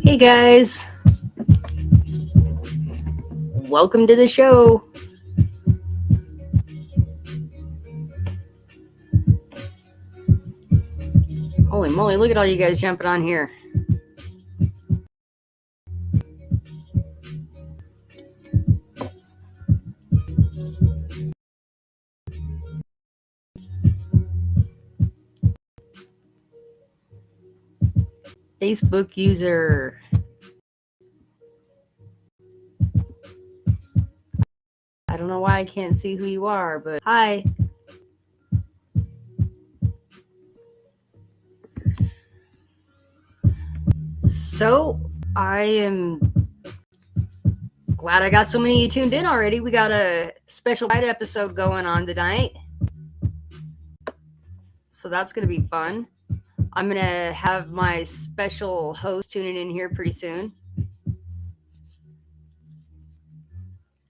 Hey guys, welcome to the show. Holy moly, look at all you guys jumping on here. Facebook user. I don't know why I can't see who you are, but hi. So, I am glad I got so many of you tuned in already. We got a special Pride episode going on tonight. So that's going to be fun. I'm going to have my special host tuning in here pretty soon.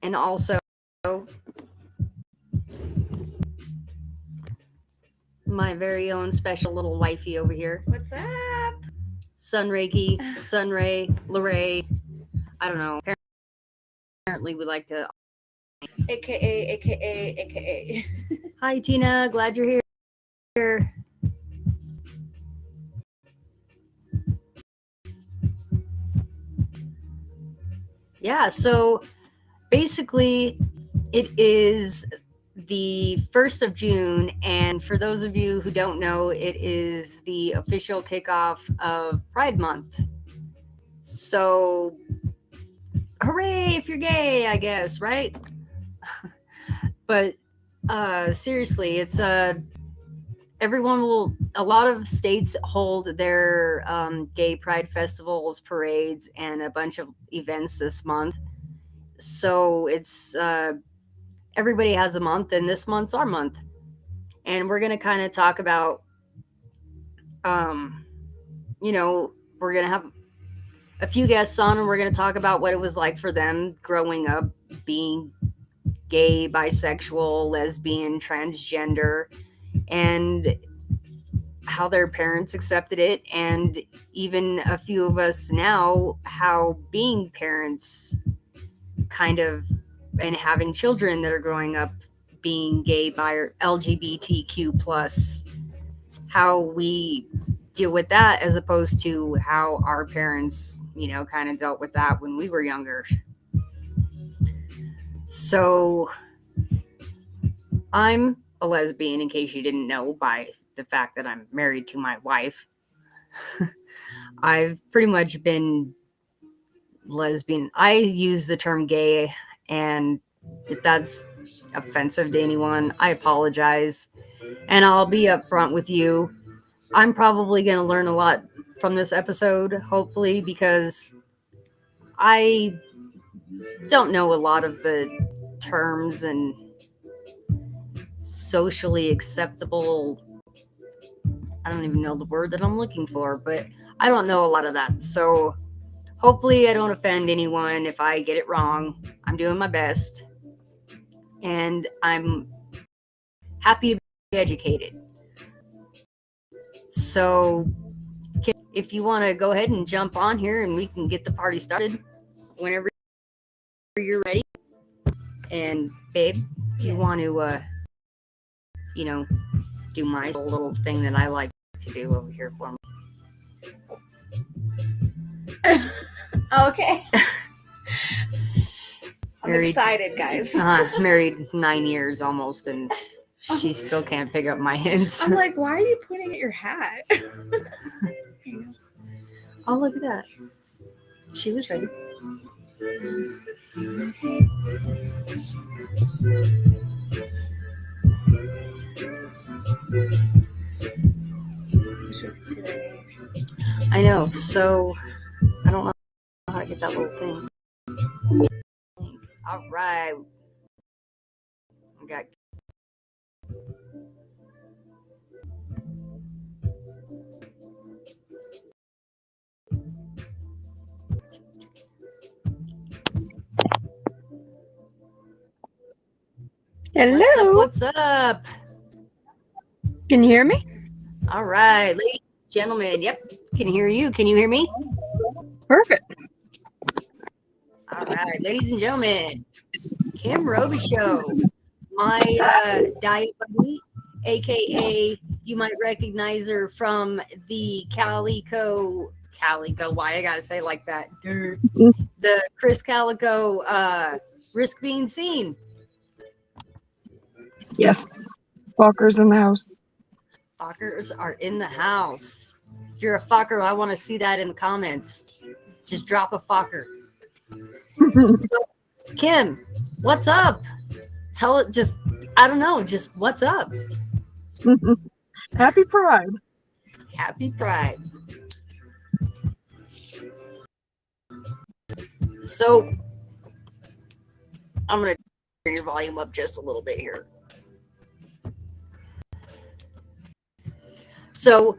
And also my very own special little wifey over here. What's up? Sunray, Lorray. I don't know. Apparently we like to. AKA. Hi, Tina. Glad you're here. Yeah, so basically it is the 1st of June, and for those of you who don't know, it is the official kickoff of Pride Month. So, hooray if you're gay, I guess, right? But seriously, it's a lot of states hold their gay pride festivals, parades, and a bunch of events this month. So it's everybody has a month, and this month's our month. And we're going to kind of talk about, we're going to have a few guests on, and we're going to talk about what it was like for them growing up being gay, bisexual, lesbian, transgender, and how their parents accepted it, and even a few of us now, how being parents kind of, and having children that are growing up being gay, bi, or LGBTQ plus, how we deal with that as opposed to how our parents, kind of dealt with that when we were younger. So I'm a lesbian, in case you didn't know by the fact that I'm married to my wife. I've pretty much been lesbian. I use the term gay, and if that's offensive to anyone, I apologize. And I'll be upfront with you. I'm probably going to learn a lot from this episode, hopefully, because I don't know a lot of the terms and socially acceptable, I don't even know the word that I'm looking for, but I don't know a lot of that. So hopefully I don't offend anyone if I get it wrong. I'm doing my best, and I'm happy to be educated. So if you want to go ahead and jump on here, and we can get the party started whenever you're ready. And babe, you want to do my little thing that I like to do over here for me. Okay. I'm excited, guys. Married 9 years almost, and she still can't pick up my hints. I'm like, why are you pointing at your hat? Oh, look at that. She was ready. I know, so I don't know how to get that little thing. All right. We got. Hello. What's up? Can you hear me? All right, ladies and gentlemen. Yep, can hear you. Can you hear me? Perfect. All right, ladies and gentlemen, Camarova Show. My diet buddy, aka you might recognize her from the Calico. Why I gotta say it like that? The Chris Calico risk being seen. Yes. Fuckers in the house. Fuckers are in the house. If you're a fucker, I want to see that in the comments. Just drop a fucker. So, Kim, what's up? Tell it just, I don't know, just what's up? Happy Pride. Happy Pride. So, I'm going to turn your volume up just a little bit here. So,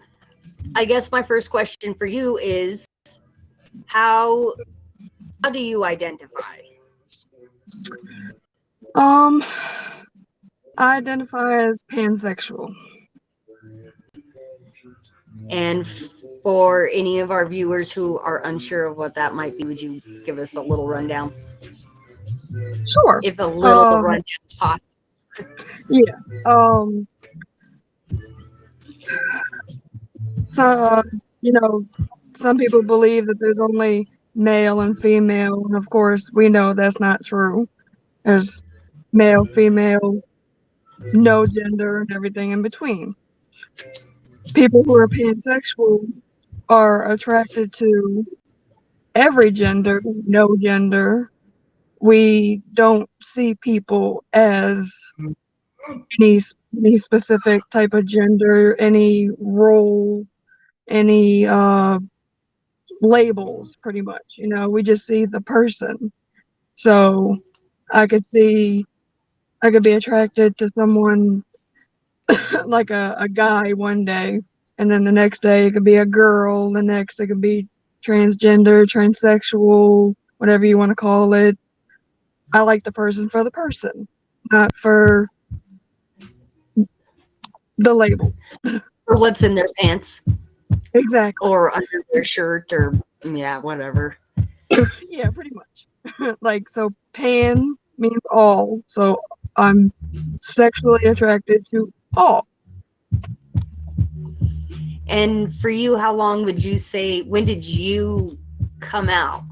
I guess my first question for you is, how do you identify? I identify as pansexual. And for any of our viewers who are unsure of what that might be, would you give us a little rundown? Sure. If a little rundown is possible. Yeah. So, some people believe that there's only male and female, and of course, we know that's not true. There's male, female, no gender, and everything in between. People who are pansexual are attracted to every gender, no gender. We don't see people as any specific type of gender, any role, any labels, pretty much. We just see the person. So I could be attracted to someone like a guy one day, and then the next day it could be a girl, the next it could be transgender, transsexual, whatever you want to call it. I like the person for the person, not for the label. Or what's in their pants. Exactly. Or under their shirt, or whatever. Yeah, pretty much. So pan means all, so I'm sexually attracted to all. And for you, how long would you say, when did you come out?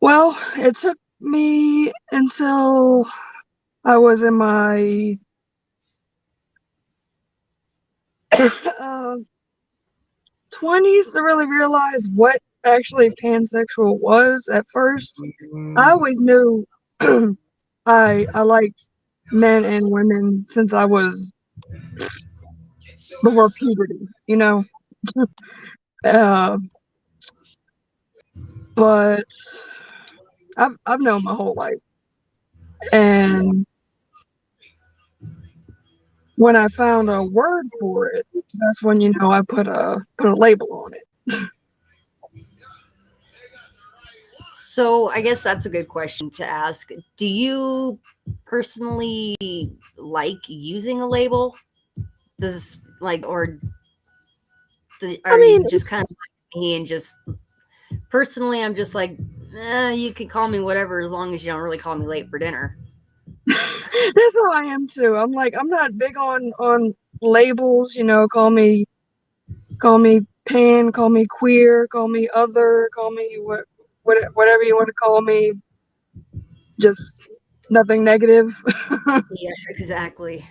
Well, it took me until I was in my 20s to really realize what actually pansexual was. At first, I always knew I liked men and women since I was before puberty, but I've known my whole life, and when I found a word for it, that's when I put a label on it. So I guess that's a good question to ask. Do you personally like using a label? You just kind of like me and just personally, I'm just like, you can call me whatever as long as you don't really call me late for dinner. That's how I am too. I'm not big on labels. Call me pan, call me queer, call me other, call me whatever you want to call me. Just nothing negative. Yeah, exactly.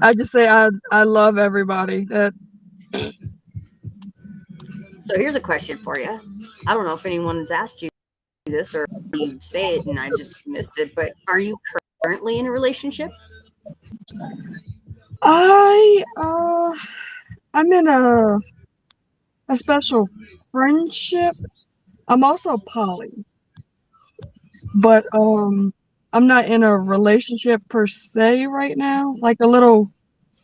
I just say I love everybody. So here's a question for you. I don't know if anyone has asked you this or you say it and I just missed it, but are you currently in a relationship? I'm in a special friendship. I'm also poly, but I'm not in a relationship per se right now. Like a little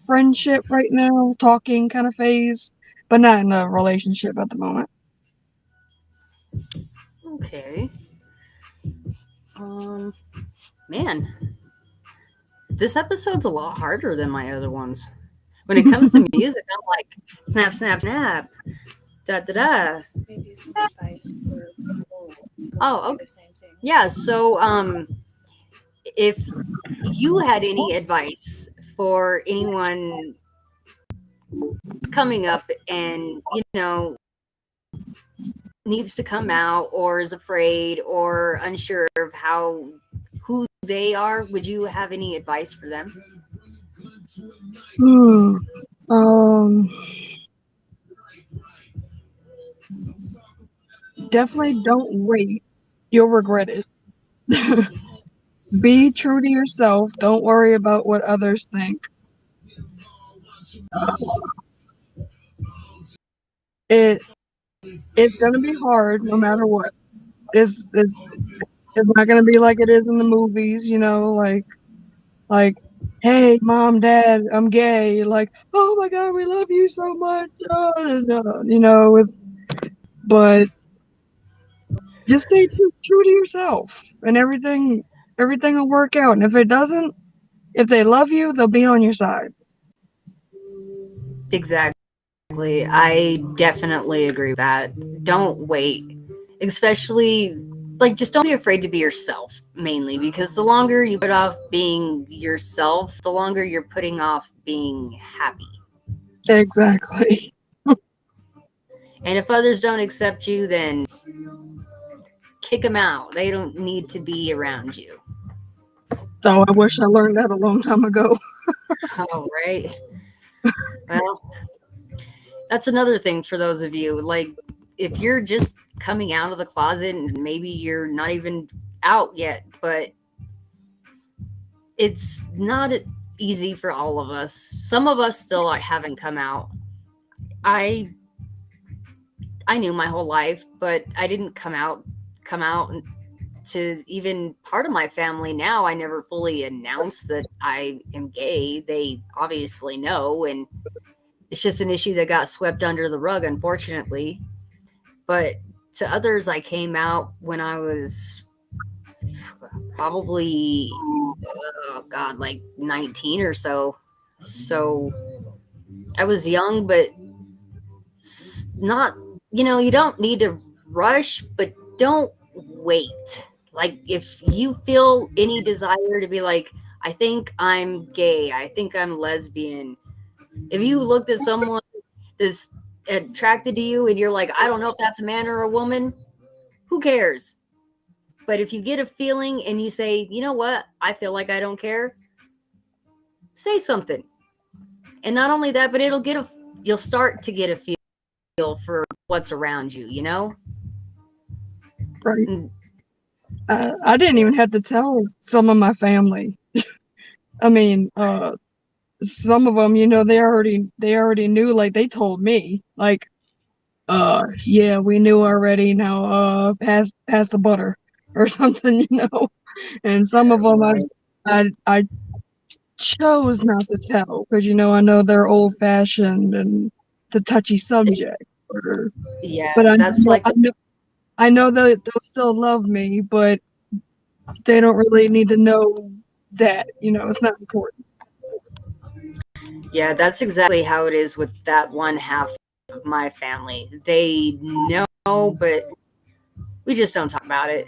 friendship right now, talking kind of phase, but not in a relationship at the moment. Okay. Man, this episode's a lot harder than my other ones. When it comes to music, I'm like, snap, snap, snap, da da da. Maybe some advice for people Oh, going okay. through the same thing. Yeah. So, if you had any advice for anyone coming up and needs to come out or is afraid or unsure of who they are, would you have any advice for them? Hmm. Um. Definitely don't wait. You'll regret it. Be true to yourself. Don't worry about what others think. It it's gonna be hard no matter what. It's not gonna be like it is in the movies, like, hey mom, dad, I'm gay. Like, oh my god, we love you so much. But just stay true to yourself, and everything will work out. And if it doesn't, if they love you, they'll be on your side. Exactly. I definitely agree with that. Don't wait. Especially, like, just don't be afraid to be yourself, mainly, because the longer you put off being yourself, the longer you're putting off being happy. Exactly. And if others don't accept you, then kick them out. They don't need to be around you. So I wish I learned that a long time ago. Oh, right. Well, that's another thing for those of you. Like, if you're just coming out of the closet and maybe you're not even out yet, but it's not easy for all of us. Some of us still haven't come out. I I knew my whole life, but I didn't come out to even part of my family. Now I never fully announced that I am gay. They obviously know, and it's just an issue that got swept under the rug, unfortunately. But to others, I came out when I was probably, oh God, like 19 or so. So I was young, but not, you don't need to rush, but don't wait. Like, if you feel any desire to be like, I think I'm gay, I think I'm lesbian, if you looked at someone that's attracted to you and you're like, I don't know if that's a man or a woman, who cares? But if you get a feeling and you say, you know what, I feel like I don't care, say something. And not only that, but you'll start to get a feel for what's around you. Right. And I didn't even have to tell some of my family. I mean, some of them, they already knew. Like, they told me, like, yeah, we knew already. Now, pass the butter or something. And some of them, I chose not to tell because I know they're old fashioned and it's a touchy subject. yeah, But that's like I know that they'll still love me, but they don't really need to know that. It's not important. yeah, that's exactly how it is with that one half of my family. They know, but we just don't talk about it.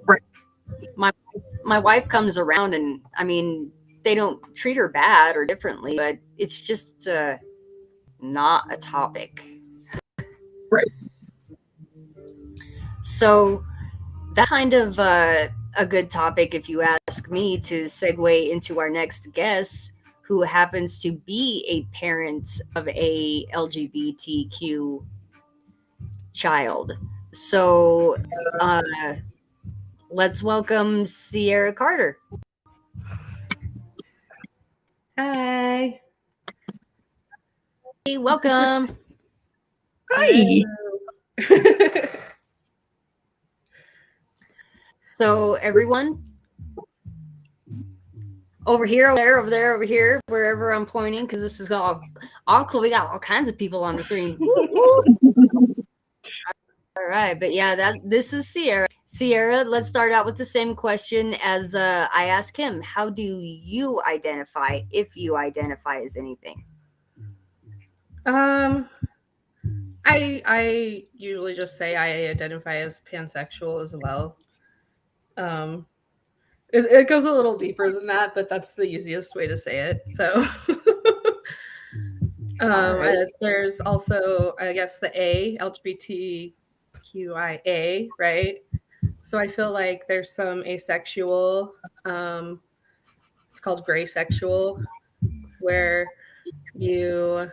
Right. My wife comes around, and I mean, they don't treat her bad or differently, but it's just not a topic. Right. So that's kind of a good topic, if you ask me, to segue into our next guest, who happens to be a parent of a LGBTQ child. So let's welcome Sierra Carter. Hi. Hey, welcome. Hi. So everyone, over here, over there, over here, wherever I'm pointing, because this is all cool. We got all kinds of people on the screen. All right, but yeah, this is Sierra. Sierra, let's start out with the same question as I asked him. How do you identify, if you identify as anything? Um, I usually just say I identify as pansexual as well. Um, it goes a little deeper than that, but that's the easiest way to say it. So, All right. there's also, I guess, the LGBTQIA, right? So I feel like there's some asexual. It's called gray sexual, where you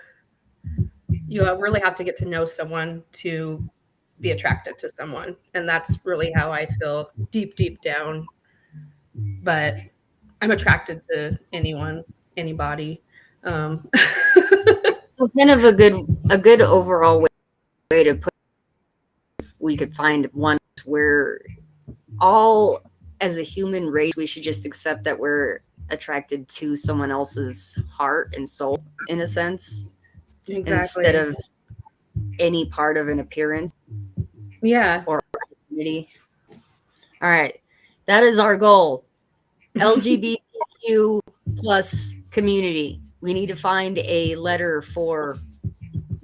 really have to get to know someone to be attracted to someone, and that's really how I feel deep down. But I'm attracted to anyone, anybody. Um, So kind of a good overall way to put it, we could find one where all as a human race we should just accept that we're attracted to someone else's heart and soul in a sense exactly. instead of any part of an appearance Yeah. or identity. All right. That is our goal. LGBTQ plus community. We need to find a letter for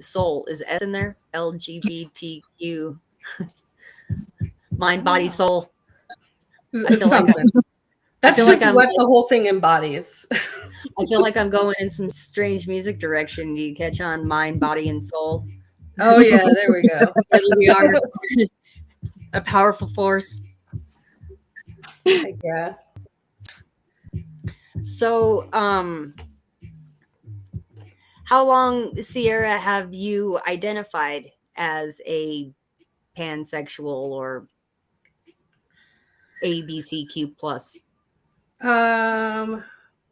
soul. Is S in there? LGBTQ. Mind, body, soul. I feel like Something. That's feel just like I'm what like- the whole thing embodies. I feel like I'm going in some strange music direction. Do you catch on? Mind, body, and soul. Oh yeah, there we go. Really, we are a powerful force. Yeah. So, how long, Sierra, have you identified as a pansexual or ABCQ plus?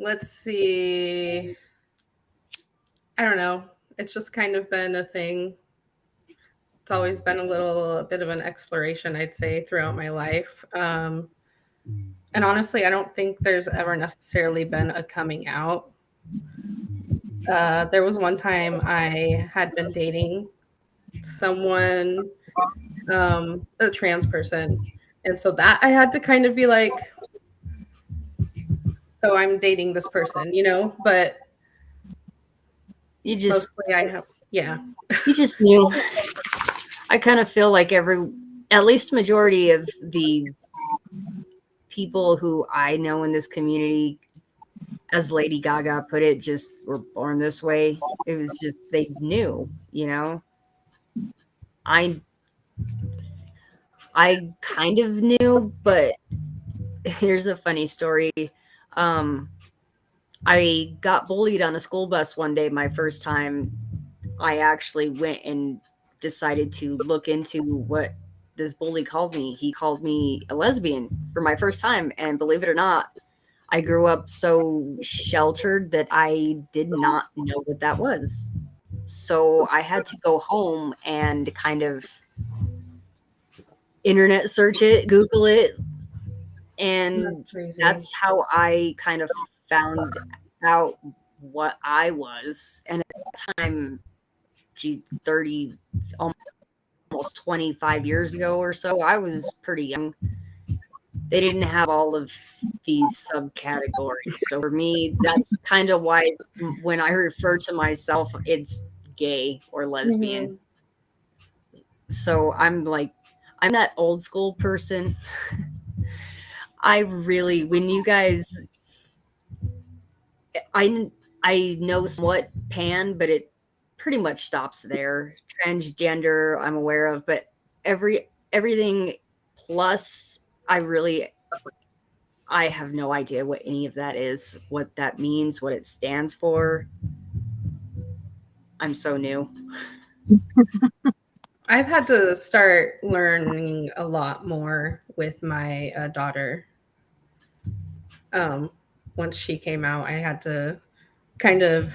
Let's see. I don't know. It's just kind of been a thing. It's always been a bit of an exploration, I'd say, throughout my life. And honestly, I don't think there's ever necessarily been a coming out. There was one time I had been dating someone, a trans person. And so that I had to kind of be like, so I'm dating this person, but You just mostly I have, yeah. you just knew. I kind of feel like at least majority of the people who I know in this community, as Lady Gaga put it, just were born this way. It was just they knew, I kind of knew, but here's a funny story. I got bullied on a school bus one day, my first time. I actually went and decided to look into what this bully called me. He called me a lesbian for my first time. And believe it or not, I grew up so sheltered that I did not know what that was. So I had to go home and kind of internet search it, Google it. And that's how I kind of found out what I was. And at that time, 30, almost 25 years ago or so, I was pretty young. They didn't have all of these subcategories. So for me, that's kind of why when I refer to myself, it's gay or lesbian. Mm-hmm. So I'm that old school person. When you guys, I know somewhat pan, but it pretty much stops there. Transgender, I'm aware of, but everything plus, I have no idea what any of that is, what that means, what it stands for. I'm so new. I've had to start learning a lot more with my daughter. Once she came out, I had to kind of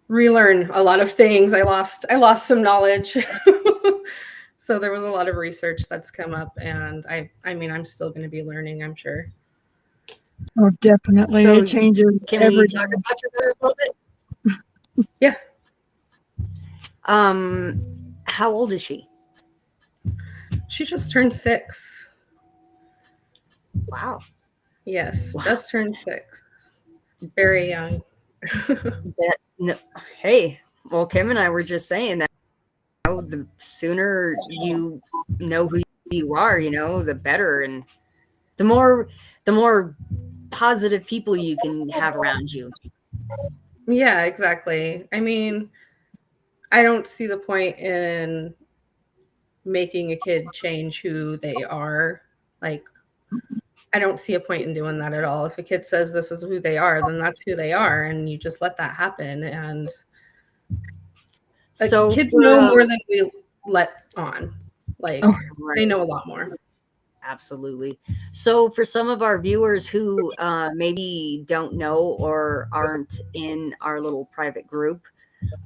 relearn a lot of things. I lost some knowledge. So there was a lot of research that's come up, and I mean, I'm still going to be learning, I'm sure. Oh, definitely. So it changes can every we talk about your daughter a little bit? Yeah. How old is she? She just turned 6. Wow. Yes, just turned 6. Very young. Hey, Well, Kim and I were just saying that the sooner you know who you are, the better, and the more positive people you can have around you. Yeah, exactly. I mean, I don't see the point in making a kid change who they are. Like, I don't see a point in doing that at all. If a kid says this is who they are, then that's who they are, and you just let that happen. And So kids for, know more than we let on. Like, Oh, they know a lot more. absolutely. So for some of our viewers who maybe don't know or aren't in our little private group,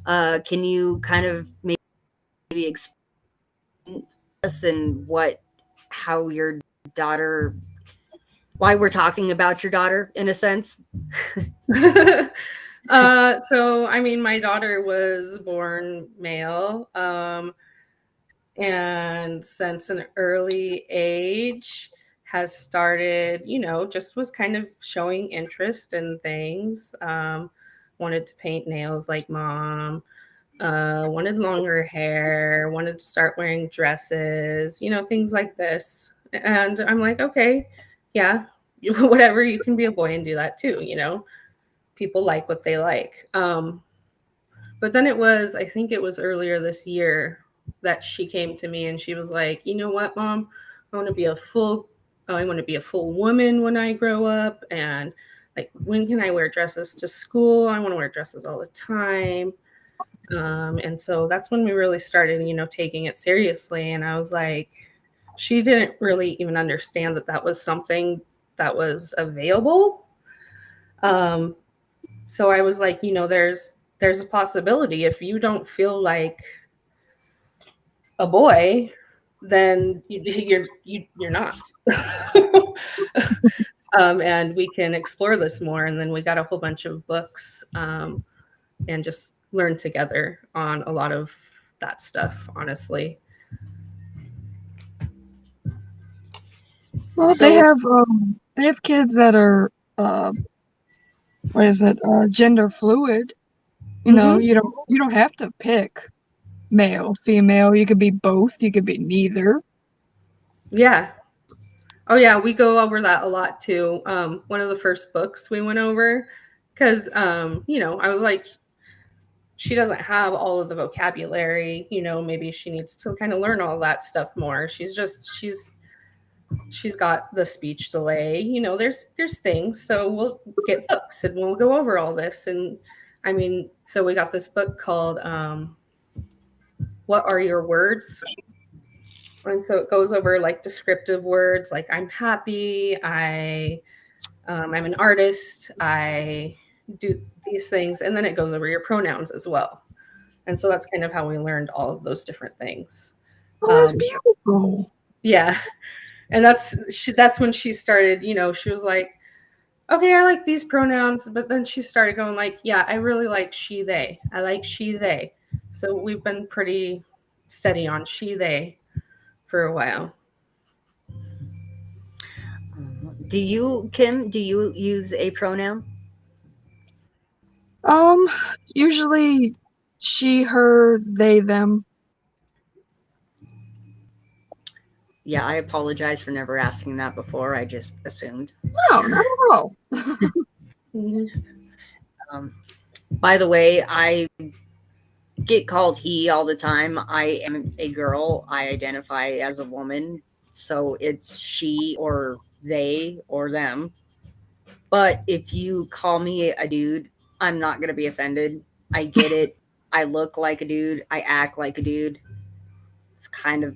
can you kind of maybe explain us and how your daughter, why we're talking about your daughter in a sense? So I mean, my daughter was born male, and since an early age has started, just was kind of showing interest in things. Wanted to paint nails like mom, wanted longer hair, wanted to start wearing dresses, things like this. And I'm like, okay, yeah, whatever, you can be a boy and do that too, people like what they like. But then I think it was earlier this year that she came to me and she was like, you know what, Mom, I want to be a full woman when I grow up. And like, when can I wear dresses to school? I want to wear dresses all the time. And so that's when we really started, taking it seriously. And I was like, she didn't really even understand that was something that was available. So I was like, there's a possibility if you don't feel like a boy, then you're not. And we can explore this more. And then we got a whole bunch of books, and just learn together on a lot of that stuff, honestly. well, So they have kids that are gender fluid. Mhm. You don't have to pick male, female. You could be both. You could be neither. Yeah. Oh yeah, we go over that a lot too. One of the first books we went over, because I was like, she doesn't have all of the vocabulary. Maybe she needs to kind of learn all that stuff more. She's got the speech delay. There's things. So we'll get books and we'll go over all this. And I mean, so we got this book called "What Are Your Words?" And so it goes over like descriptive words, like I'm happy, I'm an artist, I do these things, and then it goes over your pronouns as well. And so that's kind of how we learned all of those different things. Oh, that's beautiful. Yeah, and that's when she started. She was like, okay, I like these pronouns, but then she started going like, yeah, I really like she they. I like she they. So we've been pretty steady on she they for a while. Kim, do you use a pronoun? Usually she, her, they, them. Yeah, I apologize for never asking that before. I just assumed. No, not at all. By the way, I get called he all the time. I am a girl. I identify as a woman. So it's she or they or them. But if you call me a dude, I'm not going to be offended. I get it. I look like a dude. I act like a dude. It's kind of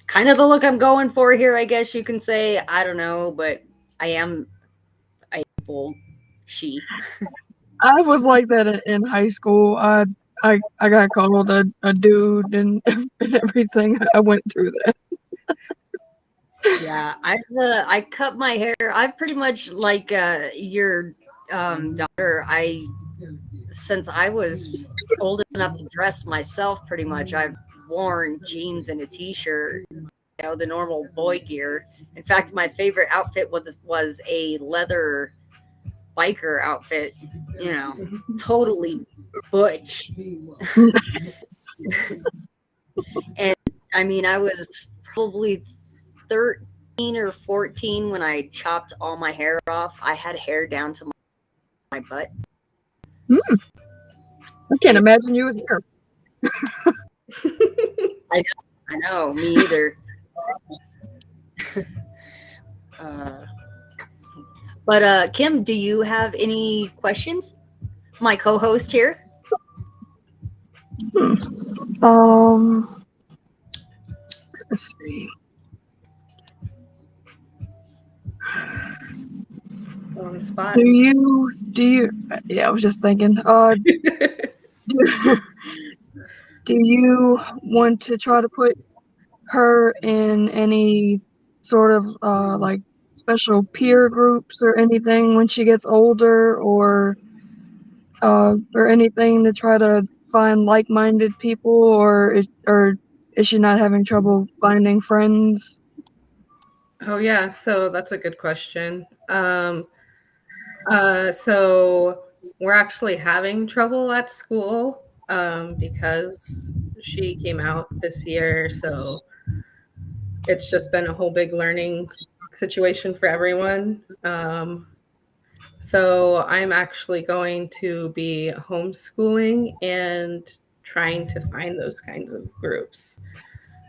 the look I'm going for here, I guess you can say. I don't know, but I am a full she. I was like that in high school. I got called a dude and everything. I went through that. Yeah, I cut my hair. I pretty much like your daughter. Since I was old enough to dress myself, pretty much I've worn jeans and a t-shirt, the normal boy gear. In fact, my favorite outfit was a leather biker outfit, totally butch. And I mean, I was probably 13 or 14 when I chopped all my hair off. I had hair down to my butt. I can't imagine you with hair. I know, me either. But Kim, do you have any questions? My co-host here. Let's see. On the spot. Do you? Yeah, I was just thinking. Do you want to try to put her in any sort of like special peer groups or anything when she gets older, or anything to try to find like-minded people, or is she not having trouble finding friends? Oh yeah, so that's a good question. So we're actually having trouble at school because she came out this year, so it's just been a whole big learning situation for everyone. So I'm actually going to be homeschooling and trying to find those kinds of groups.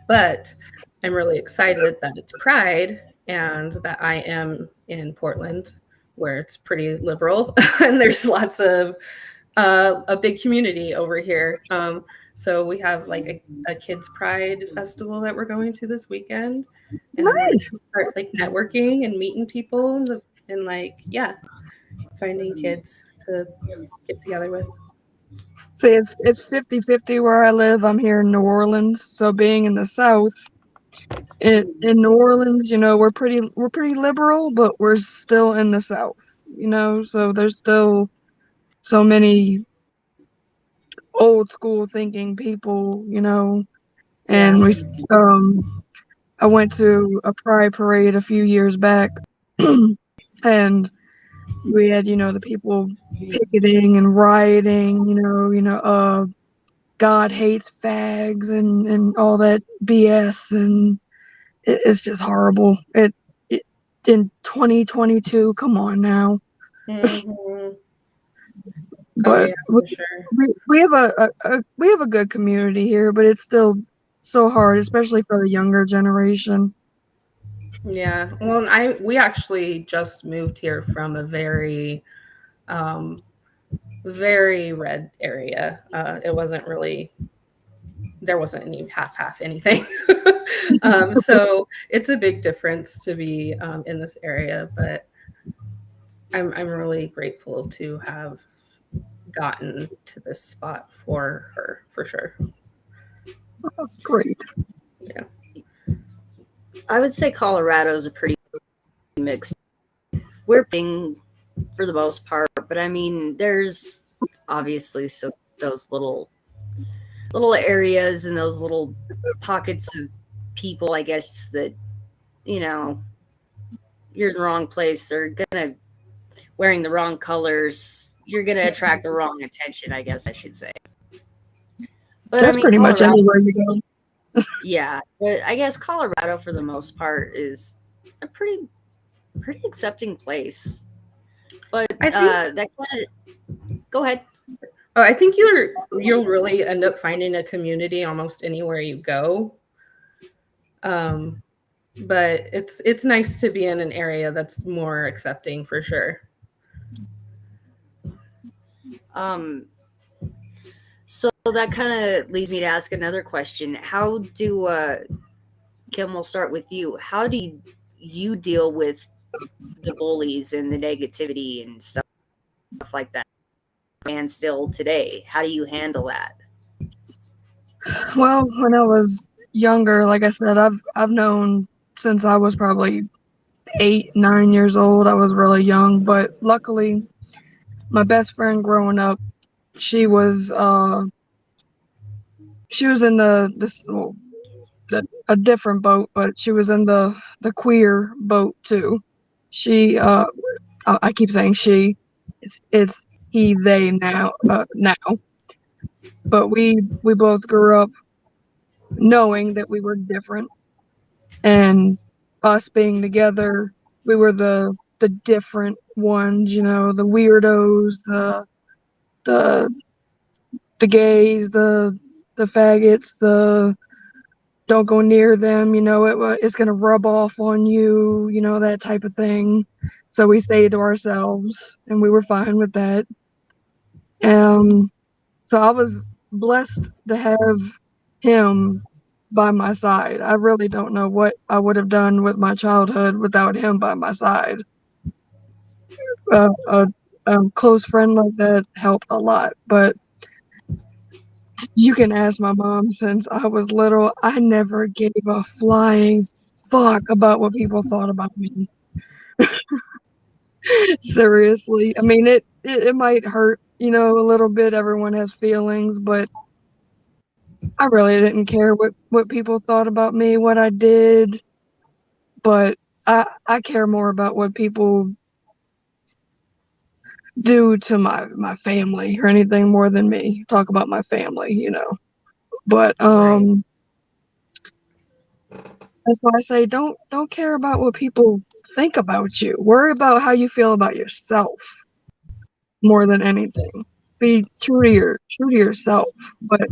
But I'm really excited that it's Pride and that I am in Portland, where it's pretty liberal and there's lots of a big community over here. So we have like a kids Pride festival that we're going to this weekend, and I'm going to start like networking and meeting people and like finding kids to get together with. See, it's 50-50 where I live. I'm here in New Orleans, so being in the South, in New Orleans, we're pretty liberal, but we're still in the South, so there's still so many old school thinking people, and I went to a Pride parade a few years back, and we had, the people picketing and rioting, God hates fags and all that BS, and it's just horrible. It in 2022, come on now. Mm-hmm. But for sure. we have a good community here, but it's still so hard, especially for the younger generation. Yeah. Well, we actually just moved here from a very very red area. It wasn't really, there wasn't any half anything. So it's a big difference to be in this area, but I'm really grateful to have gotten to this spot for her, for sure. That's great. Yeah. I would say Colorado's a pretty mixed. We're being for the most part, but I mean, there's obviously those little areas and those little pockets of people, I guess, that you're in the wrong place. They're gonna wearing the wrong colors. You're gonna attract the wrong attention, I guess I should say. But that's pretty much anywhere you go. Yeah, but I guess Colorado, for the most part, is a pretty accepting place. But I think, that kind of go ahead. Oh, I think you'll really end up finding a community almost anywhere you go. But it's nice to be in an area that's more accepting for sure. So that kind of leads me to ask another question. How do Kim, we'll start with you. How do you deal with the bullies and the negativity and stuff like that? And still today, how do you handle that? Well, when I was younger, like I said, I've known since I was probably 8-9 years old. I was really young, but luckily my best friend growing up, she was in a different boat, but she was in the queer boat too. She I keep saying she, it's he, they now. but we both grew up knowing that we were different, and us being together, we were the different ones, you know, the weirdos, the the gays, the faggots, the don't go near them, you know, it's gonna rub off on you, you know, that type of thing. So we say it to ourselves, and we were fine with that. So I was blessed to have him by my side. I really don't know what I would have done with my childhood without him by my side. A close friend like that helped a lot, but you can ask my mom. Since I was little, I never gave a flying fuck about what people thought about me. Seriously. I mean, it might hurt, you know, a little bit. Everyone has feelings, but I really didn't care what people thought about me, what I did. But I care more about what people do to my family or anything more than me. Talk about my family, you know. But Right. that's why I say don't care about what people think about you. Worry about how you feel about yourself more than anything. Be true to yourself. But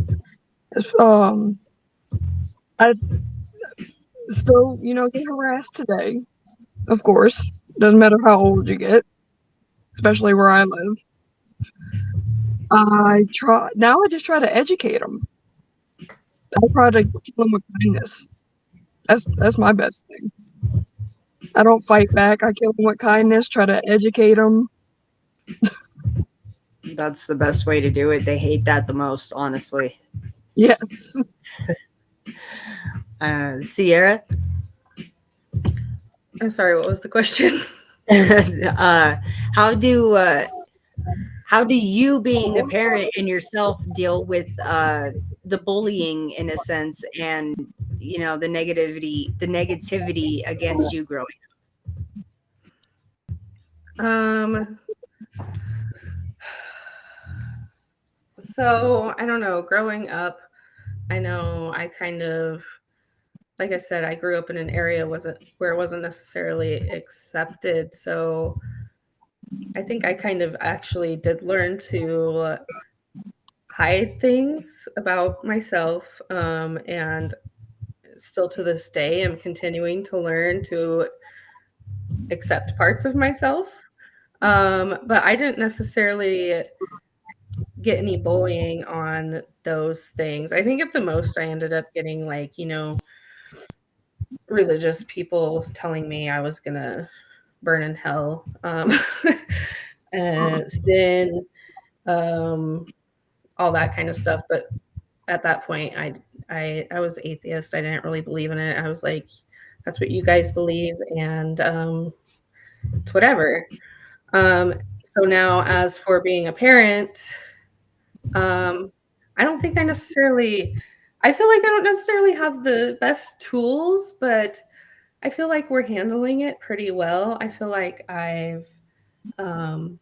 I still, you know, get harassed today. Of course, doesn't matter how old you get, especially where I live. I just try to educate them. I try to kill them with kindness. That's my best thing. I don't fight back. I kill them with kindness. Try to educate them. That's the best way to do it. They hate that the most, honestly. Yes. Sierra? I'm sorry, what was the question? How do you, being a parent and yourself, deal with the bullying in a sense, and you know, the negativity against you growing So I don't know, growing up, I know I kind of, like I said, I grew up in an area where it wasn't necessarily accepted. So I think I kind of actually did learn to hide things about myself. And still to this day, I'm continuing to learn to accept parts of myself. But I didn't necessarily get any bullying on those things. I think at the most I ended up getting, like, you know, religious people telling me I was gonna burn in hell, and sin, all that kind of stuff. But at that point, I was atheist. I didn't really believe in it. I was like, that's what you guys believe, and it's whatever. So now, as for being a parent, I don't think I necessarily. I feel like I don't necessarily have the best tools, but I feel like we're handling it pretty well. I feel like um,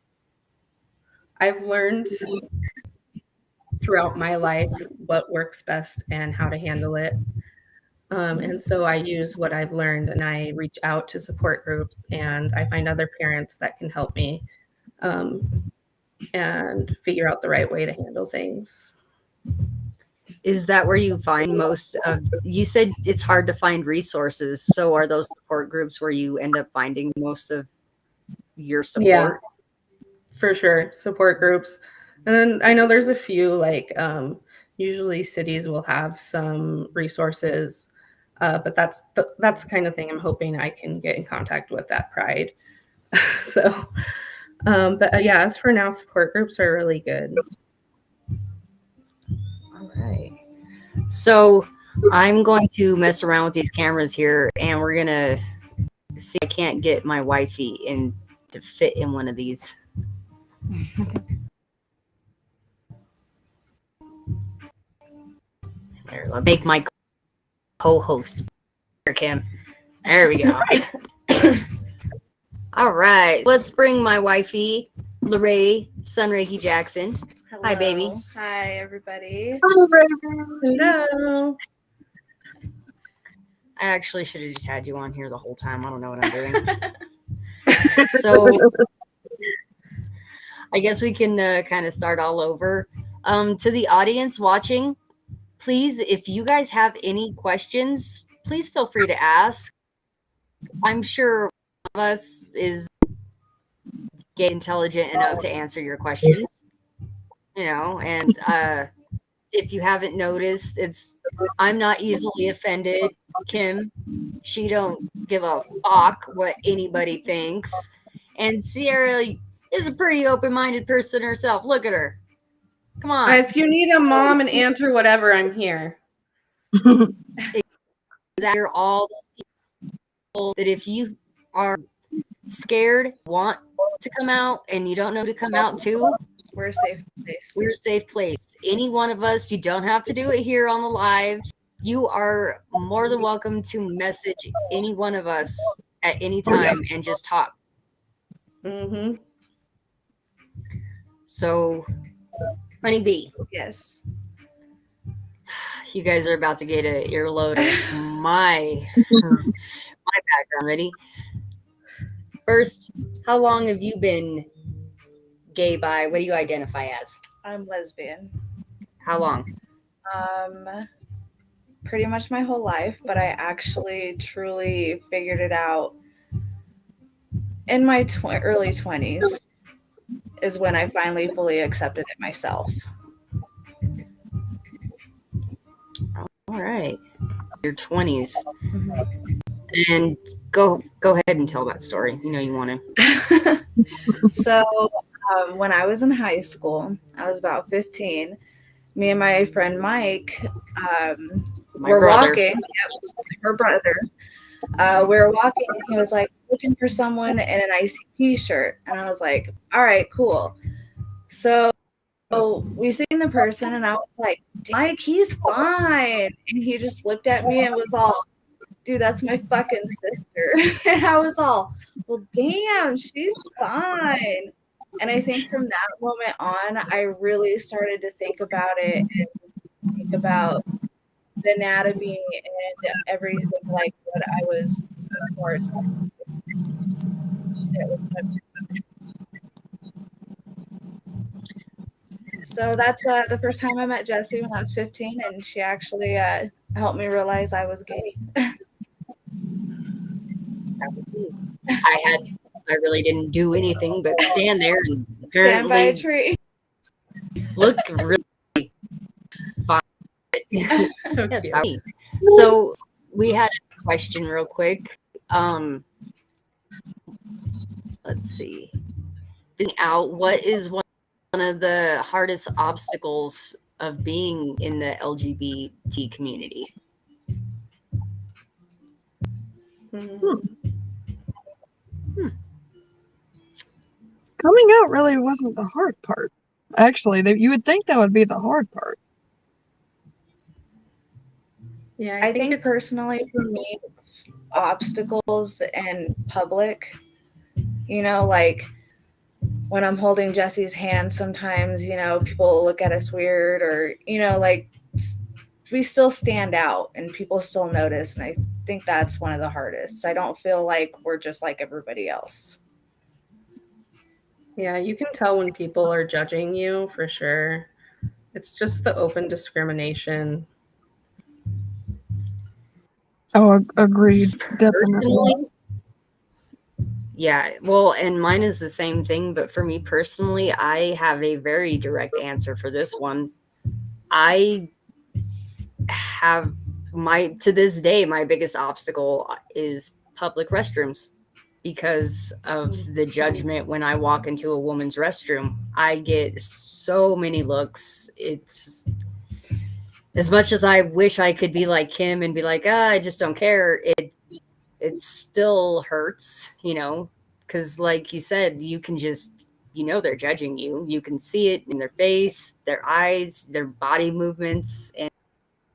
I've learned throughout my life what works best and how to handle it. And so I use what I've learned, and I reach out to support groups, and I find other parents that can help me and figure out the right way to handle things. Is that where you find most of, you said it's hard to find resources, so are those support groups where you end up finding most of your Yeah, support? for sure. Support groups. And then I know there's a few, like, usually cities will have some resources, but that's the kind of thing I'm hoping I can get in contact with at Pride. So, but yeah, as for now, support groups are really good. All right. So I'm going to mess around with these cameras here, and we're gonna see if I can't get my wifey in to fit in one of these. There, I'll make my co-host Kim. There we go. All right, let's bring my wifey, Lorraine Sunreiki Jackson. Hello. Hi, baby. Hi, everybody. Hello, baby. Hello. I actually should have just had you on here the whole time. I don't know what I'm doing. So I guess we can kind of start all over. To the audience watching, please, if you guys have any questions, please feel free to ask. I'm sure one of us is get intelligent enough to answer your questions. And if you haven't noticed, I'm not easily offended. Kim, she don't give a fuck what anybody thinks. And Sierra is a pretty open-minded person herself. Look at her. Come on. If you need a mom, an aunt, or whatever, I'm here. You're all those people that if you are scared, want to come out, and you don't know to come out to, we're a safe place. We're a safe place. Any one of us, you don't have to do it here on the live. You are more than welcome to message any one of us at any time and just talk. Mm-hmm. So, Honey Bee. Yes. You guys are about to get an earload of my background. Ready? First, how long have you been gay, bi? What do you identify as? I'm lesbian. How long? Pretty much my whole life, but I actually truly figured it out in my early 20s is when I finally fully accepted it myself. All right. Your 20s. Mm-hmm. And go ahead and tell that story. You know you want to. So when I was in high school, I was about 15. Me and my friend Mike were walking. Her brother. We were walking, and he was like looking for someone in an ICP shirt, and I was like, "All right, cool." So we seen the person, and I was like, "Mike, he's fine," and he just looked at me and was all, "Dude, that's my fucking sister," and I was all, "Well, damn, she's fine." And I think from that moment on, I really started to think about it and think about the anatomy and everything like what I was more attracted to. So that's the first time I met Jessie when I was 15, and she actually helped me realize I was gay. That was me. I really didn't do anything but stand there and stand by a tree. Look really fine. So cute. So we had a question real quick. Let's see. Being out, what is one of the hardest obstacles of being in the LGBT community? Coming out really wasn't the hard part. Actually, you would think that would be the hard part. Yeah, I think personally for me, it's obstacles in public. You know, like when I'm holding Jessie's hand, sometimes, you know, people look at us weird, or, you know, like we still stand out and people still notice. And I think that's one of the hardest. I don't feel like we're just like everybody else. Yeah, you can tell when people are judging you for sure. It's just the open discrimination. Oh, agreed. Definitely. Personally, yeah, well, and mine is the same thing, but for me personally, I have a very direct answer for this one. I have to this day, my biggest obstacle is public restrooms because of the judgment when I walk into a woman's restroom. I get so many looks. It's as much as I wish I could be like Kim and be like, I just don't care. It still hurts, you know, because like you said, you can just, you know, they're judging you. You can see it in their face, their eyes, their body movements.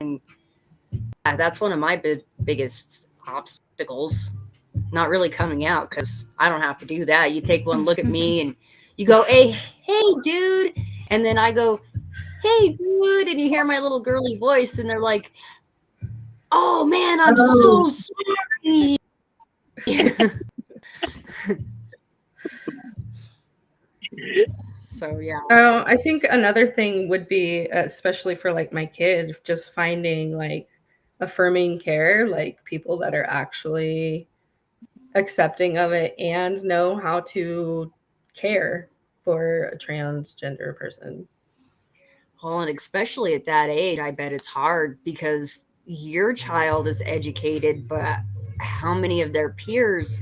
And that's one of my biggest obstacles. Not really coming out because I don't have to do that. You take one look at me and you go, hey, dude, And then I go, hey, dude. And you hear my little girly voice, and they're like, oh, man, I'm so sorry. So, yeah. I think another thing would be, especially for like my kid, just finding like affirming care, like people that are actually accepting of it and know how to care for a transgender person. Well, and especially at that age, I bet it's hard because your child is educated, but how many of their peers,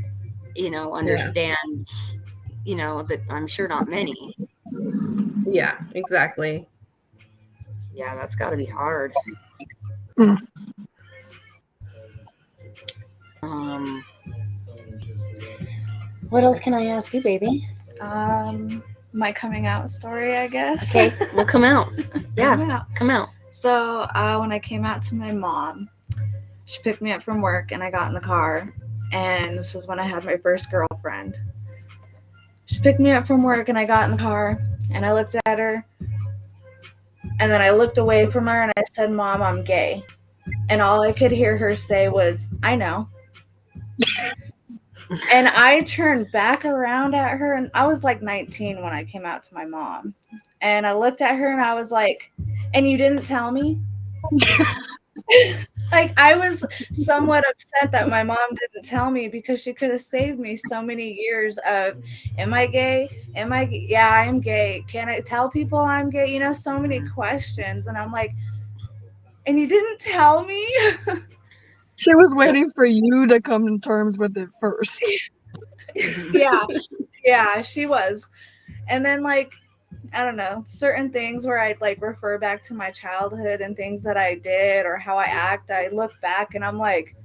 understand, that I'm sure not many. Yeah, exactly. Yeah, that's got to be hard. Hmm. What else can I ask you, baby? My coming out story, I guess. Okay, well, come out. Yeah, come out. So when I came out to my mom, she picked me up from work, and I got in the car, and this was when I had my first girlfriend. She picked me up from work, and I got in the car, and I looked at her, and then I looked away from her, and I said, Mom, I'm gay. And all I could hear her say was, I know. And I turned back around at her, and I was like 19 when I came out to my mom. And I looked at her, and I was like, and you didn't tell me? Like, I was somewhat upset that my mom didn't tell me, because she could have saved me so many years of, am I gay? Yeah, I'm gay. Can I tell people I'm gay? So many questions. And I'm like, and you didn't tell me? She was waiting for you to come to terms with it first. Yeah, she was. And then, like, I don't know, certain things where I'd like refer back to my childhood and things that I did or how I act, I look back and I'm like,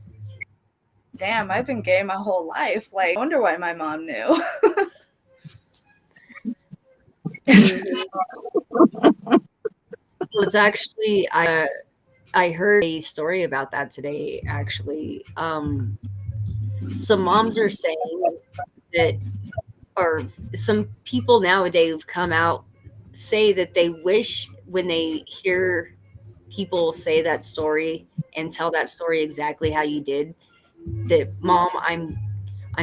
damn, I've been gay my whole life. Like, I wonder why my mom knew. It's actually, I heard a story about that today, actually. Some moms are saying that, or some people nowadays who've come out say that they wish when they hear people say that story and tell that story exactly how you did, that Mom, I'm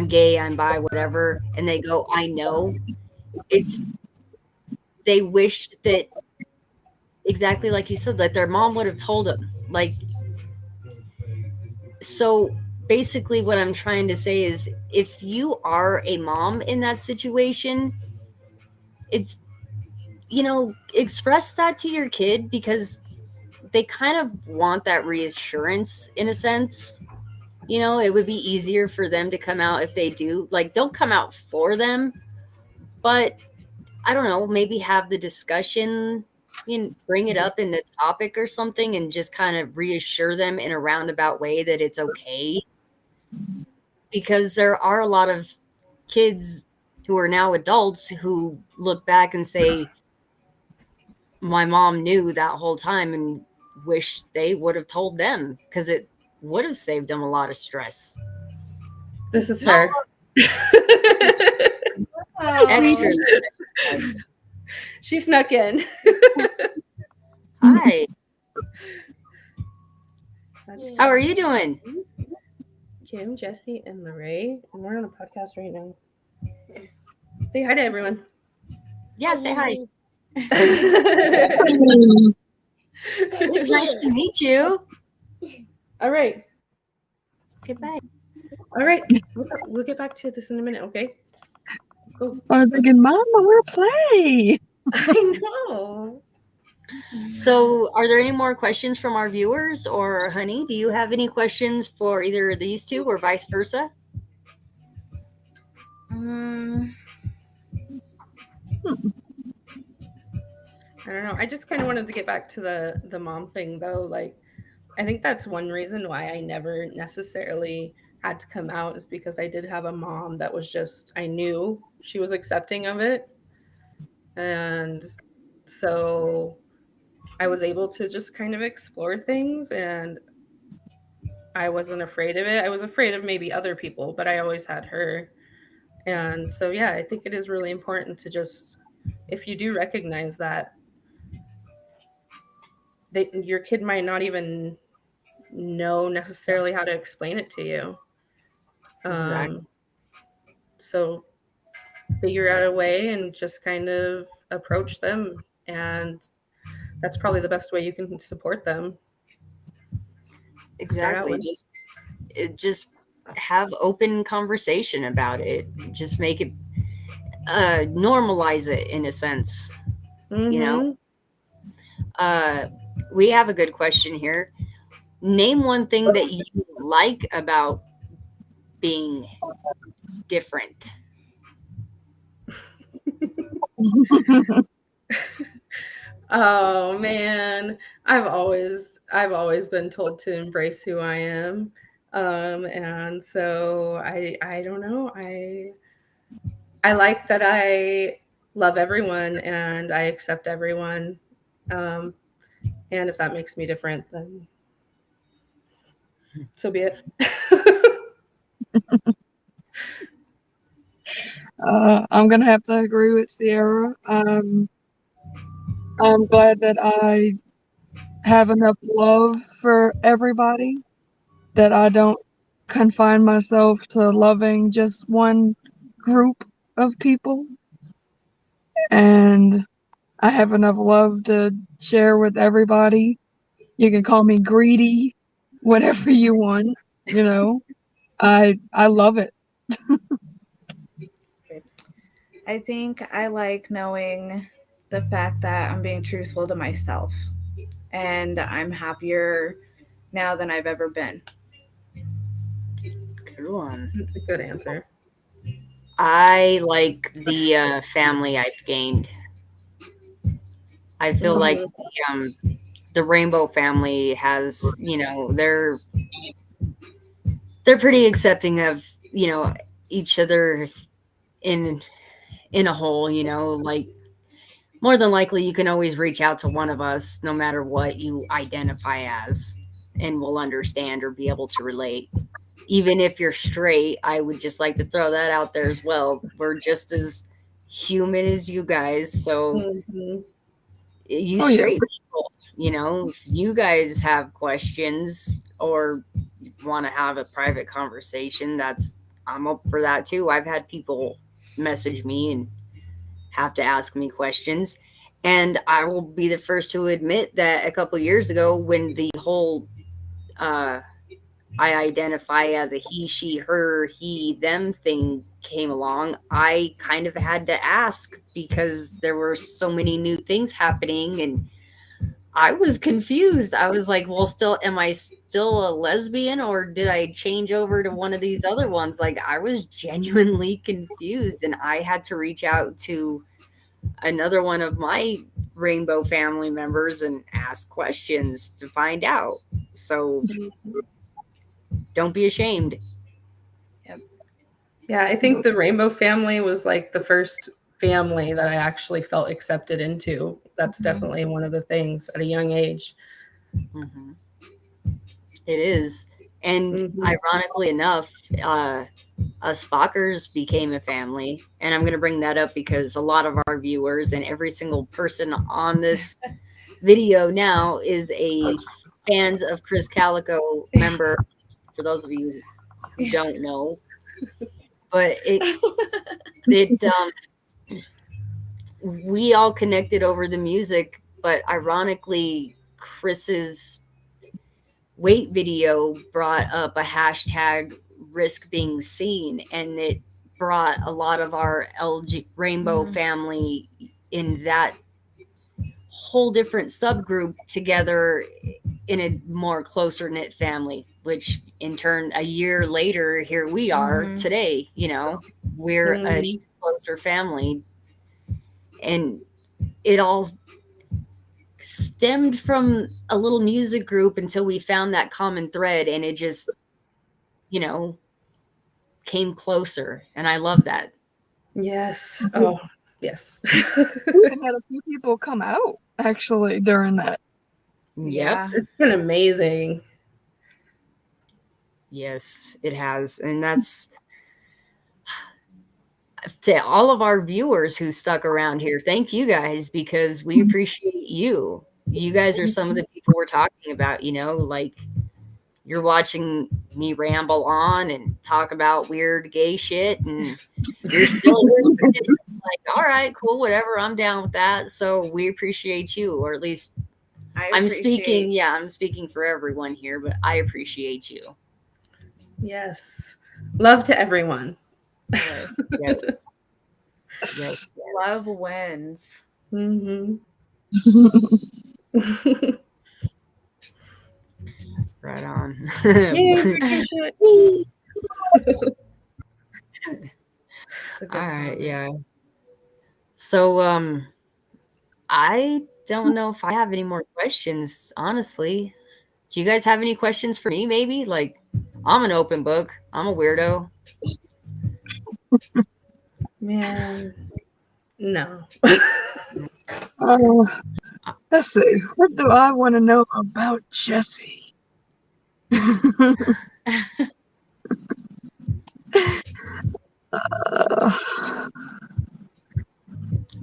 gay, I'm bi, whatever, and they go, I know. They wish that, exactly like you said, that their mom would have told them. Like, so basically what I'm trying to say is, if you are a mom in that situation, it's, express that to your kid, because they kind of want that reassurance in a sense. It would be easier for them to come out if they do. Like, don't come out for them, but I don't know, maybe have the discussion, bring it up in the topic or something, and just kind of reassure them in a roundabout way that it's okay. Because there are a lot of kids who are now adults who look back and say, my mom knew that whole time, and wish they would have told them, because it would have saved them a lot of stress. This is her. Extra stress. She snuck in. Hi. How are you doing? Kim, Jesse, and Lorraine, and we're on a podcast right now. Say hi to everyone. Yeah, say hi. Hmm. It's nice to meet you. All right. Goodbye. All right. We'll get back to this in a minute, okay? Go. I was thinking, Mom, I want to play. I know. So, are there any more questions from our viewers? Or, honey, do you have any questions for either of these two, or vice versa? I don't know. I just kind of wanted to get back to the mom thing, though. Like, I think that's one reason why I never necessarily had to come out, is because I did have a mom that was just, I knew she was accepting of it. And so I was able to just kind of explore things, and I wasn't afraid of it. I was afraid of maybe other people, but I always had her. And so, yeah, I think it is really important to just if you do recognize that, your kid might not even know necessarily how to explain it to you. Exactly. So figure out a way and just kind of approach them, and that's probably the best way you can support them. Exactly. Just have open conversation about it. Just make it normalize it in a sense. You know, we have a good question here. Name one thing that you like about being different. Oh man, I've always been told to embrace who I am, and so I don't know. I like that I love everyone and I accept everyone, and if that makes me different, then so be it. I'm gonna have to agree with Sierra. I'm glad that I have enough love for everybody, that I don't confine myself to loving just one group of people, and I have enough love to share with everybody. You can call me greedy, whatever you want, you know. I love it. I think I like knowing the fact that I'm being truthful to myself, and I'm happier now than I've ever been. Good one. That's a good answer. I like the family I've gained. I feel like the Rainbow family has, they're pretty accepting of, each other in a whole, like more than likely you can always reach out to one of us no matter what you identify as, and we'll understand or be able to relate. Even if you're straight, I would just like to throw that out there as well. We're just as human as you guys. So you Oh, yeah. straight people, if you guys have questions or want to have a private conversation, I'm up for that too. I've had people message me and have to ask me questions. And I will be the first to admit that a couple years ago, when the whole I identify as a he, she, her, he, them thing came along, I kind of had to ask because there were so many new things happening and I was confused. I was like, well, am I still a lesbian or did I change over to one of these other ones? Like, I was genuinely confused and I had to reach out to another one of my Rainbow family members and ask questions to find out. So don't be ashamed. Yeah, I think the Rainbow family was like the first family that I actually felt accepted into. That's definitely one of the things at a young age. Mm-hmm. It is. And ironically enough, us Fockers became a family. And I'm going to bring that up because a lot of our viewers and every single person on this video now is a fans of Chris Calico member, for those of you who don't know. But we all connected over the music, but ironically, Chris's weight video brought up a hashtag risk being seen, and it brought a lot of our Rainbow family in that whole different subgroup together in a more closer knit family, which in turn a year later here we are today, we're a closer family. And it all stemmed from a little music group until we found that common thread, and it just came closer, and I love that. Yes. Oh, yes. We had a few people come out actually during that. Yep. It's been amazing. Yes, it has. And that's to all of our viewers who stuck around here, thank you guys, because we appreciate you. You guys are some of the people we're talking about, like you're watching me ramble on and talk about weird gay shit, and you're still like, all right, cool, whatever, I'm down with that. So we appreciate you, or at least I'm speaking for everyone here, but I appreciate you. Yes. Love to everyone. Yes. Yes. Yes. Love wins. Mm-hmm. Right on. All right, yeah. So I don't know if I have any more questions, honestly. Do you guys have any questions for me, maybe? Like, I'm an open book. I'm a weirdo. Man. No. Let's see. What do I want to know about Jesse?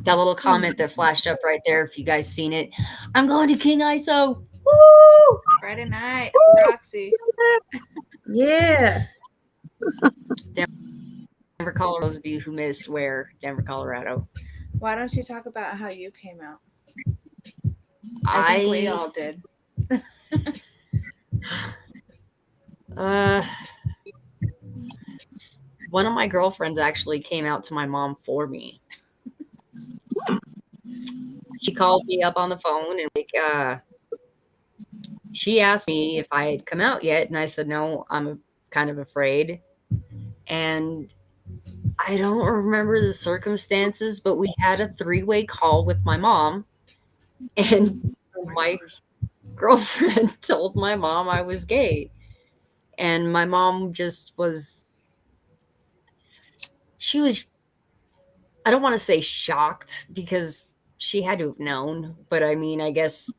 That little comment that flashed up right there, if you guys seen it. I'm going to King ISO. Woo! Friday night, Roxy. Yeah. Denver, Colorado. Those of you who missed where Denver, Colorado. Why don't you talk about how you came out? I think we all did. One of my girlfriends actually came out to my mom for me. She called me up on the phone and she asked me if I had come out yet, and I said no, I'm kind of afraid. And I don't remember the circumstances, but we had a 3-way call with my mom, and my girlfriend told my mom I was gay. And my mom just was, I don't want to say shocked, because she had to have known, but I mean, I guess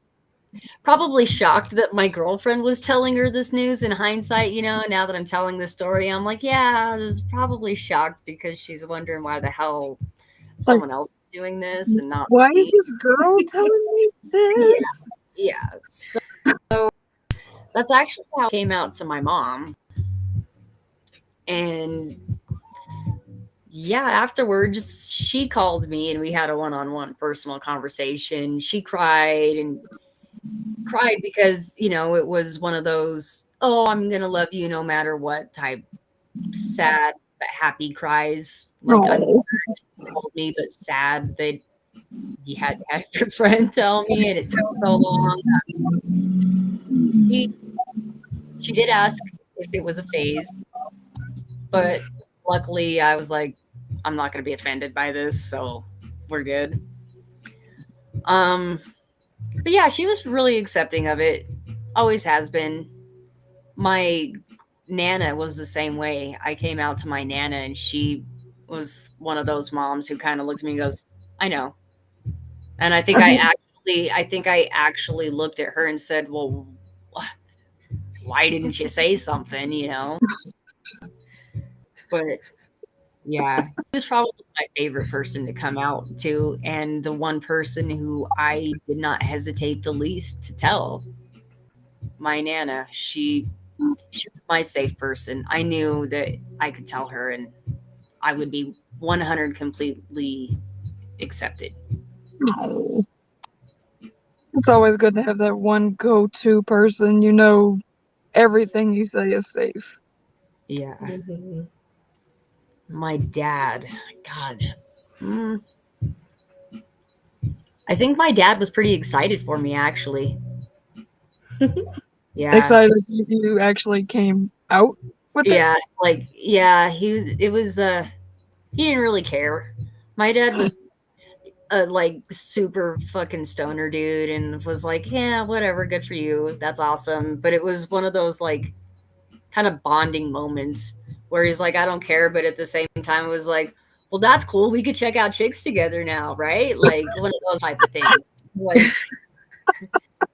probably shocked that my girlfriend was telling her this news. In hindsight, now that I'm telling the story, I'm like, yeah, I was probably shocked, because she's wondering why the hell someone else is doing this and not why me. is this girl telling me this? Yeah. So that's actually how I came out to my mom. And yeah, afterwards she called me and we had a one-on-one personal conversation. She cried because, it was one of those, oh, I'm going to love you no matter what type sad but happy cries. Like, I'm glad you told me, but sad that you had to have your friend tell me and it took so long. She did ask if it was a phase, but luckily I was like, I'm not going to be offended by this, so we're good. But yeah, she was really accepting of it. Always has been. My Nana was the same way. I came out to my Nana and she was one of those moms who kind of looked at me and goes, I know. And I think I actually looked at her and said, well, why didn't you say something, But yeah, he was probably my favorite person to come out to, and the one person who I did not hesitate the least to tell. My Nana, she was my safe person. I knew that I could tell her and I would be 100 completely accepted. Oh. It's always good to have that one go-to person. Everything you say is safe. Yeah. Mm-hmm. My dad, God. I think my dad was pretty excited for me, actually. Yeah. Excited that you actually came out with it? Yeah, he didn't really care. My dad was a super fucking stoner dude and was like, yeah, whatever, good for you. That's awesome. But it was one of those kind of bonding moments where he's like, I don't care, but at the same time it was like, well, that's cool. We could check out chicks together now, right? Like one of those type of things.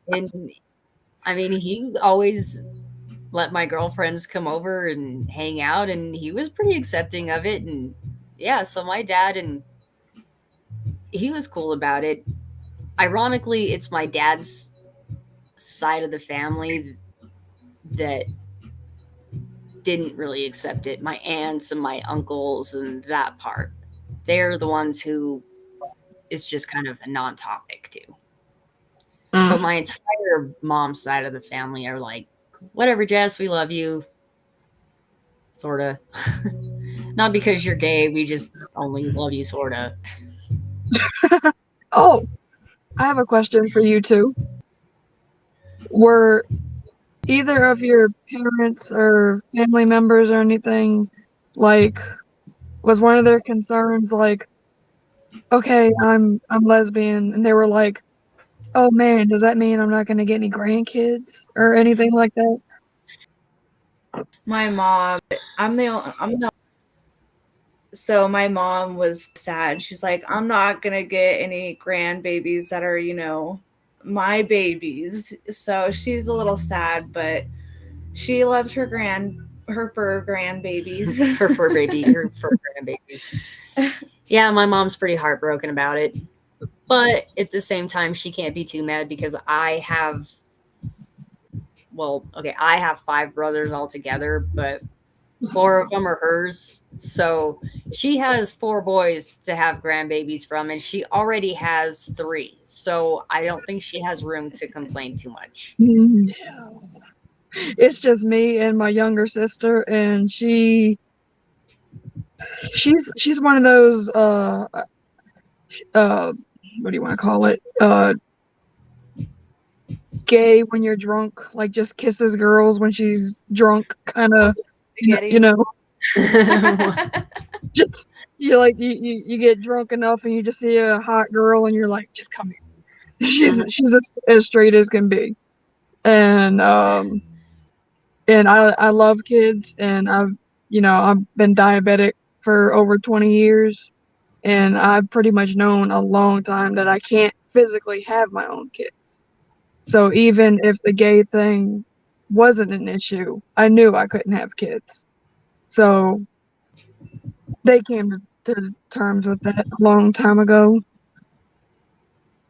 And I mean, he always let my girlfriends come over and hang out, and he was pretty accepting of it. And yeah, so my dad, and he was cool about it. Ironically, it's my dad's side of the family that didn't really accept it. My aunts and my uncles and that part. They're the ones who it's just kind of a non-topic to. But my entire mom's side of the family are like, whatever, Jess, we love you. Sorta. Not because you're gay, we just only love you, sorta. Oh, I have a question for you two. Were either of your parents or family members or anything like, was one of their concerns like, okay, I'm lesbian, and they were like, oh man, does that mean I'm not gonna get any grandkids or anything like that? My mom, I'm the so my mom was sad. She's like, I'm not gonna get any grandbabies that are, my babies. So she's a little sad, but she loves her fur grandbabies. Her fur grandbabies. Yeah, my mom's pretty heartbroken about it. But at the same time, she can't be too mad because I have 5 brothers altogether, but 4 of them are hers. So she has 4 boys to have grandbabies from, and she already has 3. So I don't think she has room to complain too much. No. It's just me and my younger sister, and she's one of those what do you want to call it? Gay when you're drunk, like just kisses girls when she's drunk, kind of, just you get drunk enough and you just see a hot girl and you're like, just come here. She's as straight as can be, and I love kids, and I've been diabetic for over 20 years, and I've pretty much known a long time that I can't physically have my own kids. So even if the gay thing wasn't an issue, I knew I couldn't have kids. So they came to terms with that a long time ago.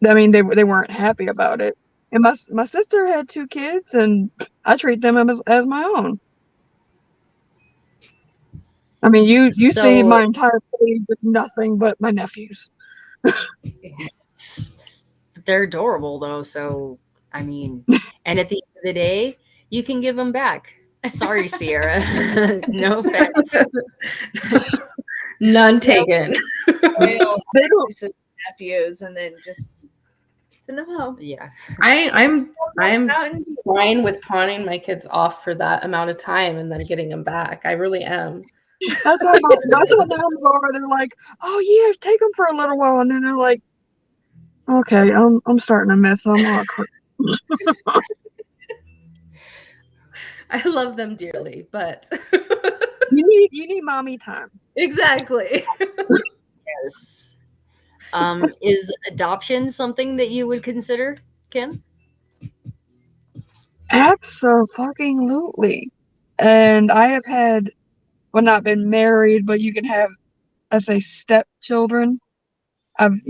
I mean, they weren't happy about it. And my sister had 2 kids, and I treat them as my own. I mean, you see my entire page with nothing but my nephews. They're adorable, though. So, I mean, and at the end of the day, you can give them back. Sorry, Sierra. No offense. None taken. They don't nephews, and then just send them home. Yeah, I'm fine with pawning my kids off for that amount of time and then getting them back. I really am. That's what moms are. They're like, oh yeah, take them for a little while, and then they're like, okay, I'm starting to miss them. I love them dearly, but you need mommy time. Exactly. Yes. Is adoption something that you would consider, Kim? Absolutely. And I have had, well, not been married, but you can have, let's say, stepchildren. I've,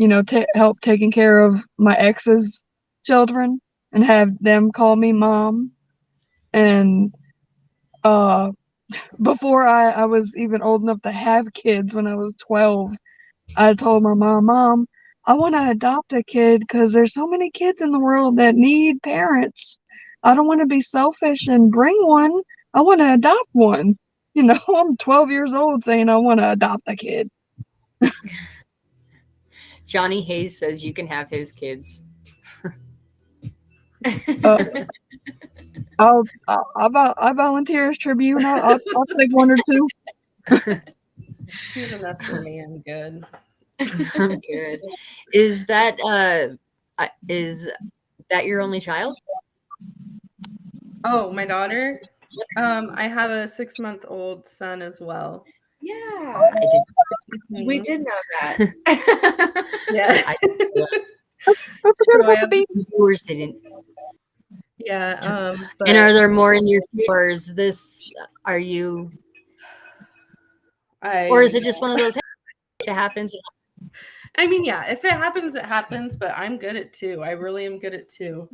helped taking care of my ex's children and have them call me mom. And before I was even old enough to have kids, when I was 12, I told my mom, I want to adopt a kid because there's so many kids in the world that need parents. I don't want to be selfish and bring one. I want to adopt one. I'm 12 years old saying I want to adopt a kid. Johnny Hayes says you can have his kids. I volunteer as tribune. I'll take 1 or 2. He's enough for me. I'm good. I'm good. Is that your only child? Oh, my daughter. I have a 6-month-old son as well. Yeah, I did. We did know that. Yeah. I forgot about the baby. Yours didn't. Yeah. And are there more in your future? Or is this? Are you? Or is it just one of those? Hey, it happens. I mean, yeah, if it happens, it happens, but I'm good at 2. I really am good at 2.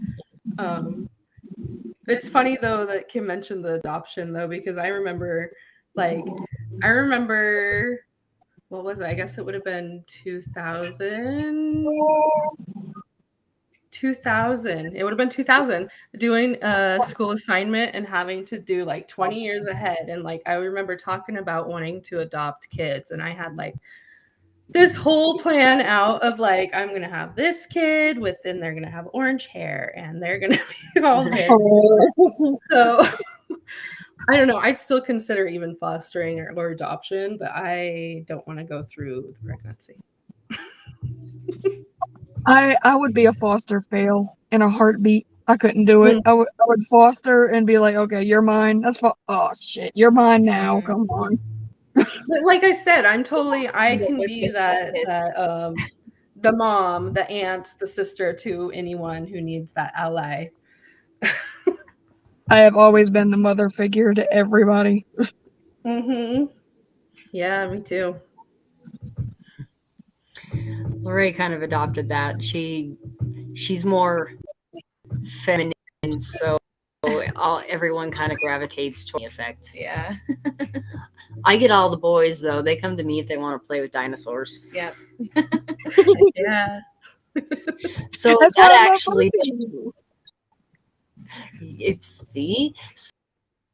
It's funny though that Kim mentioned the adoption though, because I remember what was it? I guess it would have been 2000. It would have been 2000, doing a school assignment and having to do like 20 years ahead. And like I remember talking about wanting to adopt kids, and I had like this whole plan out of like, I'm gonna have this kid with, and they're gonna have orange hair and they're gonna be all this. So I don't know. I'd still consider even fostering or adoption, but I don't want to go through the pregnancy. I would be a foster fail in a heartbeat. I couldn't do it. I would foster and be like, okay, you're mine. Oh shit, you're mine now. Come on. But like I said, I can be that the mom, the aunt, the sister to anyone who needs that ally. I have always been the mother figure to everybody. Yeah, me too. Lori kind of adopted that. She's more feminine, so everyone kind of gravitates toward the effect. Yeah. I get all the boys though. They come to me if they want to play with dinosaurs. Yep. Yeah. So That's that why actually,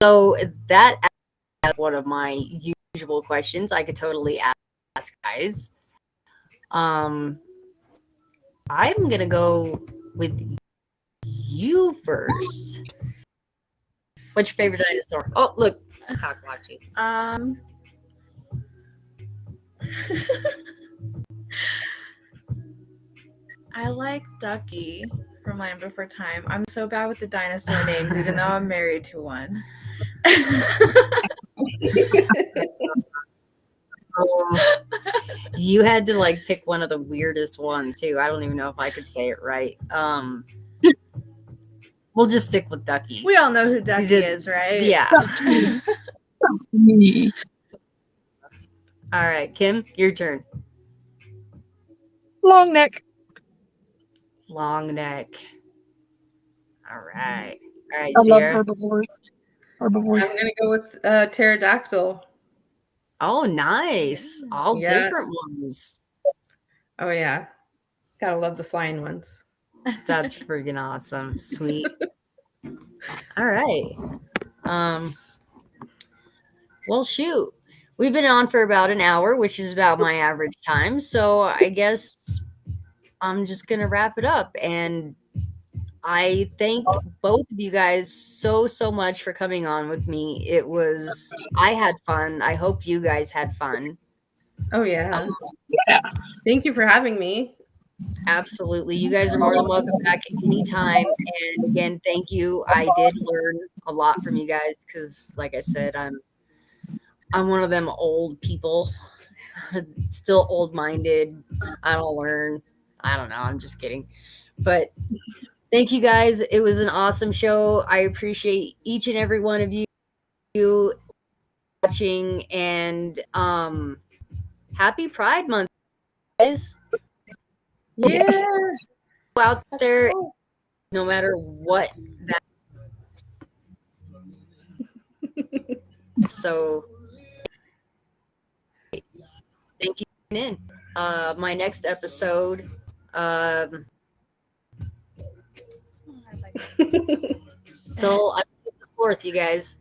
so that is one of my usual questions I could totally ask guys. I'm gonna go with you first. What's your favorite dinosaur? Oh, look, Cockblotchy. I like Ducky from Land Before Time. I'm so bad with the dinosaur names, even though I'm married to one. You had to like pick one of the weirdest ones too. I don't even know if I could say it right. We'll just stick with Ducky. We all know who Ducky is, right? Yeah. All right, Kim, your turn. Long neck. Long neck. All right. All right, I love Sierra. herbivores. I'm gonna go with pterodactyl. Oh, nice. All Yeah. different ones. Oh yeah. Gotta love the flying ones. That's freaking awesome. Sweet. All right. Well, shoot. We've been on for about an hour, which is about my average time. So I guess I'm just going to wrap it up. And I thank both of you guys so much for coming on with me. I had fun. I hope you guys had fun. Oh yeah. Thank you for having me. Absolutely. You guys are more than welcome back anytime. And again, thank you. I did learn a lot from you guys because, like I said, I'm one of them old people, still old-minded. I don't learn. I don't know. I'm just kidding. But thank you guys. It was an awesome show. I appreciate each and every one of you watching. And happy Pride Month, guys. Yeah. Go out there, no matter what that. So thank you for tuning in. My next episode, till the 4th, you guys.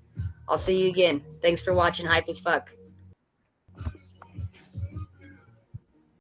I'll see you again. Thanks for watching Hype as Fuck.